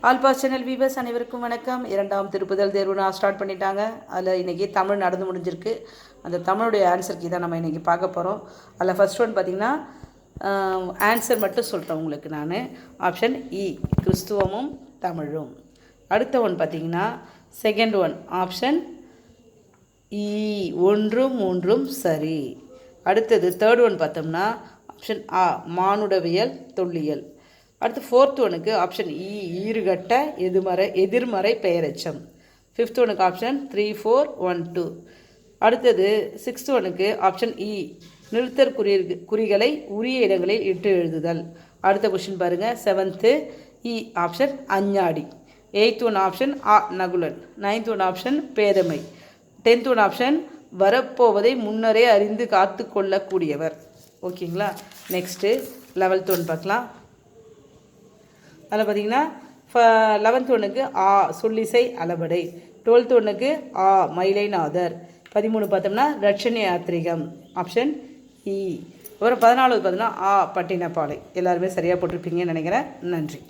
Alphas channel viewers அனைவருக்கும் வணக்கம். 2ஆம் திருப்புதல் தேர்வு நான் ஸ்டார்ட் பண்ணிட்டாங்க. அதில் இன்றைக்கி தமிழ் நடந்து முடிஞ்சிருக்கு. அந்த தமிழுடைய ஆன்சருக்கு தான் நம்ம இன்றைக்கி பார்க்க போகிறோம். அதில் ஃபஸ்ட் ஒன் பார்த்திங்கன்னா ஆன்சர் மட்டும் சொல்கிறேன் உங்களுக்கு. நான் ஆப்ஷன் இ கிறிஸ்துவமும் தமிழும். அடுத்த ஒன் பார்த்திங்கன்னா செகண்ட் ஒன் ஆப்ஷன் இ 1 3 சரி. அடுத்தது தேர்ட் ஒன் பார்த்தோம்னா ஆப்ஷன் ஆ மானுடவியல் தொல்லியல். அடுத்து ஃபோர்த் ஒனுக்கு ஆப்ஷன் இ ஈறுகட்ட எதிர்மறை பெயரெச்சம். ஃபிஃப்த் ஒனுக்கு ஆப்ஷன் 3 4 1 2. அடுத்தது சிக்ஸ்த் ஒனுக்கு ஆப்ஷன் இ நிறுத்தற் குறிகளை உரிய இடங்களில் இட்டு எழுதுதல். அடுத்த கொஷின் பாருங்கள். செவன்த்து இ ஆப்ஷன் அஞ்ஞாடி. எயித் ஒன் ஆப்ஷன் ஆ நகுலன். நைன்த் ஒன் ஆப்ஷன் பேதமை. 10th ஒன் ஆப்ஷன் வரப்போவதை முன்னரே அறிந்து காத்து கொள்ளக்கூடியவர். ஓகேங்களா. நெக்ஸ்ட்டு 11th ஒன் பார்க்கலாம். அதில் பார்த்திங்கன்னா 11th ஒன்றுக்கு ஆ சொல்லிசை அளபடை. 12th ஒன்றுக்கு ஆ மயிலைநாதர். 13 பார்த்தோம்னா ரட்சண யாத்திரிகம் ஆப்ஷன் இ. அப்புறம் 14வது பார்த்தோம்னா ஆ பட்டினப்பாலை. எல்லாருமே சரியாக போட்டிருப்பீங்கன்னு நினைக்கிறேன். நன்றி.